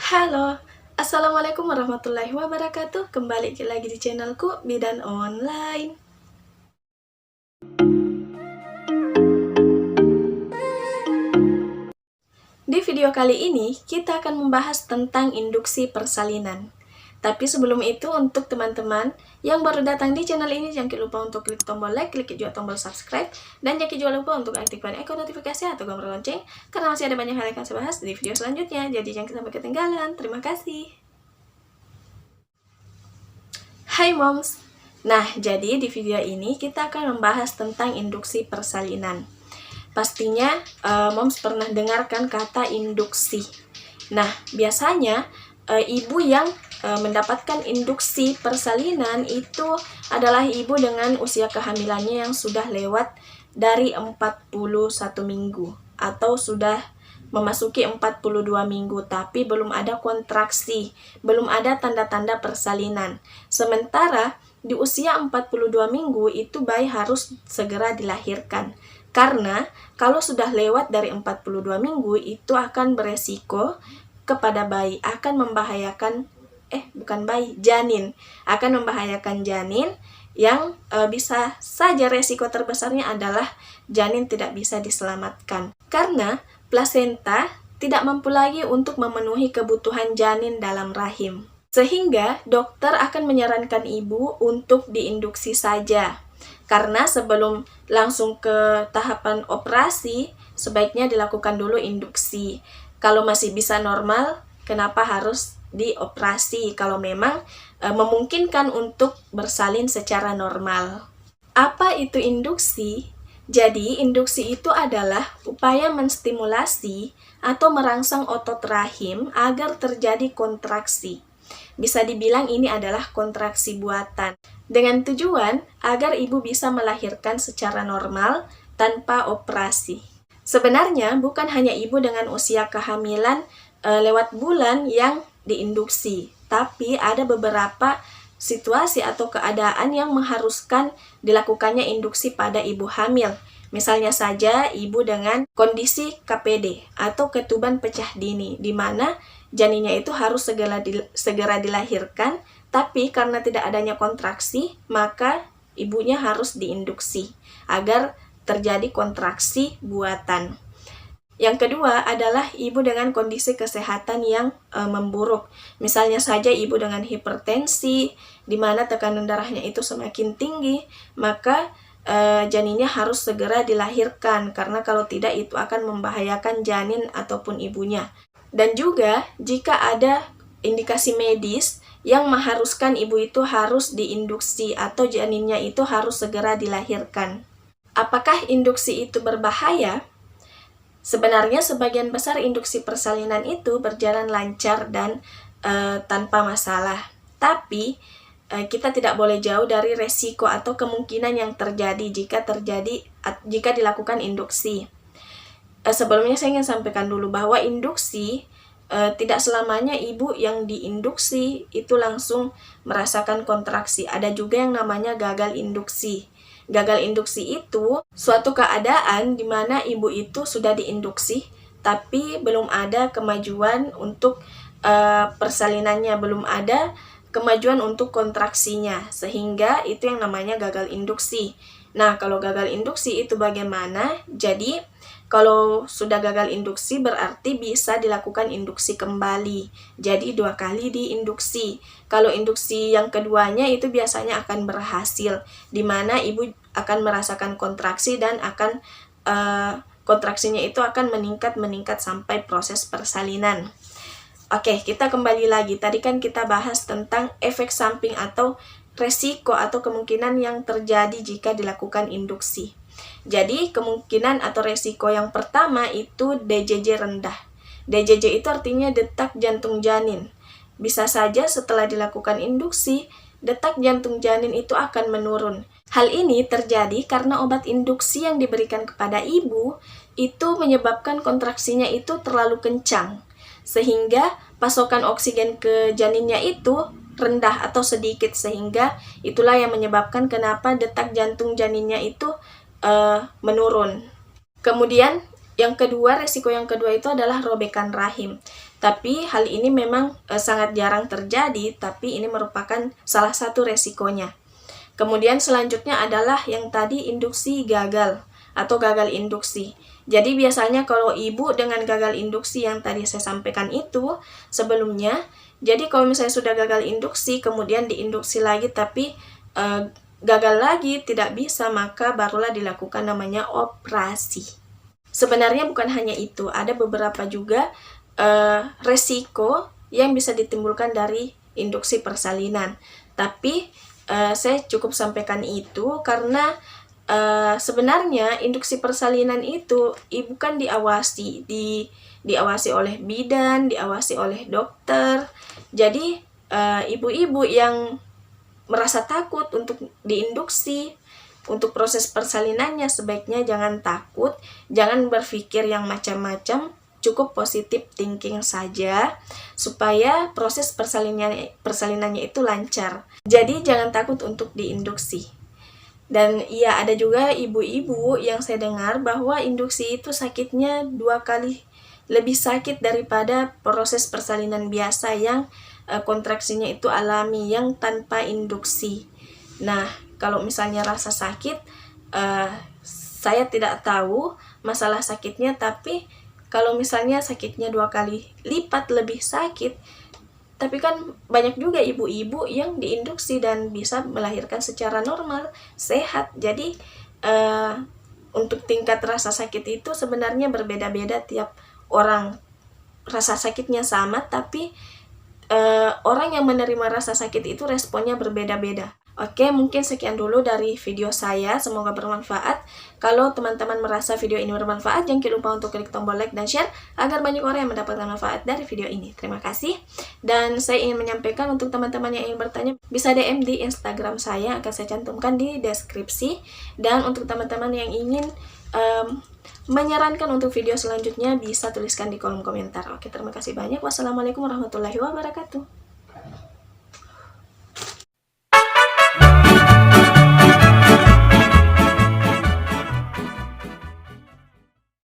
Halo, Assalamualaikum warahmatullahi wabarakatuh. Kembali lagi di channelku Bidan Online. Di video kali ini, kita akan membahas tentang induksi persalinan. Tapi sebelum itu, untuk teman-teman yang baru datang di channel ini, jangan lupa untuk klik tombol like, klik juga tombol subscribe, dan jangan juga lupa untuk aktifkan ikon notifikasi atau gambar lonceng, karena masih ada banyak hal yang akan saya bahas di video selanjutnya, jadi jangan sampai ketinggalan. Terima kasih. Hai Moms! Nah, jadi di video ini kita akan membahas tentang induksi persalinan. Pastinya Moms pernah dengarkan kata induksi. Nah, biasanya ibu yang mendapatkan induksi persalinan itu adalah ibu dengan usia kehamilannya yang sudah lewat dari 41 minggu atau sudah memasuki 42 minggu, tapi belum ada kontraksi, belum ada tanda-tanda persalinan. Sementara di usia 42 minggu itu bayi harus segera dilahirkan. Karena kalau sudah lewat dari 42 minggu itu akan beresiko kepada bayi, akan membahayakan janin, akan membahayakan janin yang bisa saja resiko terbesarnya adalah janin tidak bisa diselamatkan. Karena plasenta tidak mampu lagi untuk memenuhi kebutuhan janin dalam rahim. Sehingga dokter akan menyarankan ibu untuk diinduksi saja. Karena sebelum langsung ke tahapan operasi, sebaiknya dilakukan dulu induksi. Kalau masih bisa normal, kenapa harus dioperasi kalau memang memungkinkan untuk bersalin secara normal? Apa itu induksi? Jadi, induksi itu adalah upaya menstimulasi atau merangsang otot rahim agar terjadi kontraksi. Bisa dibilang ini adalah kontraksi buatan, dengan tujuan agar ibu bisa melahirkan secara normal tanpa operasi. Sebenarnya bukan hanya ibu dengan usia kehamilan lewat bulan yang diinduksi, tapi ada beberapa situasi atau keadaan yang mengharuskan dilakukannya induksi pada ibu hamil. Misalnya saja ibu dengan kondisi KPD atau ketuban pecah dini, di mana janinnya itu harus segera dilahirkan, tapi karena tidak adanya kontraksi, maka ibunya harus diinduksi agar terjadi kontraksi buatan. Yang kedua adalah ibu dengan kondisi kesehatan yang memburuk. Misalnya saja ibu dengan hipertensi, di mana tekanan darahnya itu semakin tinggi, maka janinnya harus segera dilahirkan, karena kalau tidak itu akan membahayakan janin ataupun ibunya. Dan juga jika ada indikasi medis yang mengharuskan ibu itu harus diinduksi atau janinnya itu harus segera dilahirkan. Apakah induksi itu berbahaya? Sebenarnya sebagian besar induksi persalinan itu berjalan lancar dan tanpa masalah. Tapi kita tidak boleh jauh dari resiko atau kemungkinan yang terjadi jika dilakukan induksi. Sebelumnya saya ingin sampaikan dulu bahwa induksi tidak selamanya ibu yang diinduksi itu langsung merasakan kontraksi. Ada juga yang namanya gagal induksi. Gagal induksi itu suatu keadaan di mana ibu itu sudah diinduksi, tapi belum ada kemajuan untuk persalinannya, belum ada kemajuan untuk kontraksinya, sehingga itu yang namanya gagal induksi. Nah, kalau gagal induksi itu bagaimana? Jadi, kalau sudah gagal induksi berarti bisa dilakukan induksi kembali. Jadi 2 kali diinduksi. Kalau induksi yang keduanya itu biasanya akan berhasil, di mana ibu akan merasakan kontraksi dan akan kontraksinya itu akan meningkat sampai proses persalinan. Oke, kita kembali lagi. Tadi kan kita bahas tentang efek samping atau resiko atau kemungkinan yang terjadi jika dilakukan induksi. Jadi, kemungkinan atau resiko yang pertama itu DJJ rendah. DJJ itu artinya detak jantung janin. Bisa saja setelah dilakukan induksi, detak jantung janin itu akan menurun. Hal ini terjadi karena obat induksi yang diberikan kepada ibu itu menyebabkan kontraksinya itu terlalu kencang, sehingga pasokan oksigen ke janinnya itu rendah atau sedikit, sehingga itulah yang menyebabkan kenapa detak jantung janinnya itu menurun. Kemudian resiko yang kedua itu adalah robekan rahim. Tapi hal ini memang sangat jarang terjadi, tapi ini merupakan salah satu resikonya. Kemudian selanjutnya adalah yang tadi induksi gagal atau gagal induksi. Jadi biasanya kalau ibu dengan gagal induksi yang tadi saya sampaikan itu sebelumnya, jadi kalau misalnya sudah gagal induksi, kemudian diinduksi lagi tapi gagal lagi, tidak bisa, maka barulah dilakukan namanya operasi. Sebenarnya bukan hanya itu, ada beberapa juga resiko yang bisa ditimbulkan dari induksi persalinan. Tapi saya cukup sampaikan itu karena sebenarnya induksi persalinan itu ibu kan diawasi oleh bidan, diawasi oleh dokter. Jadi ibu-ibu yang merasa takut untuk diinduksi, untuk proses persalinannya sebaiknya jangan takut, jangan berpikir yang macam-macam, cukup positif thinking saja supaya proses persalinannya itu lancar. Jadi jangan takut untuk diinduksi. Dan iya, ada juga ibu-ibu yang saya dengar bahwa induksi itu sakitnya 2 kali lebih sakit daripada proses persalinan biasa yang kontraksinya itu alami, yang tanpa induksi. Nah, kalau misalnya rasa sakit, saya tidak tahu masalah sakitnya, tapi kalau misalnya sakitnya 2 kali lipat lebih sakit, tapi kan banyak juga ibu-ibu yang diinduksi dan bisa melahirkan secara normal, sehat. Jadi untuk tingkat rasa sakit itu sebenarnya berbeda-beda tiap orang. Rasa sakitnya sama, tapi orang yang menerima rasa sakit itu responnya berbeda-beda. Oke, mungkin sekian dulu dari video saya, semoga bermanfaat. Kalau teman-teman merasa video ini bermanfaat, jangan lupa untuk klik tombol like dan share agar banyak orang yang mendapatkan manfaat dari video ini. Terima kasih. Dan saya ingin menyampaikan untuk teman-teman yang ingin bertanya, bisa DM di Instagram saya, akan saya cantumkan di deskripsi. Dan untuk teman-teman yang ingin menyarankan untuk video selanjutnya, bisa tuliskan di kolom komentar. Oke, terima kasih banyak. Wassalamualaikum warahmatullahi wabarakatuh.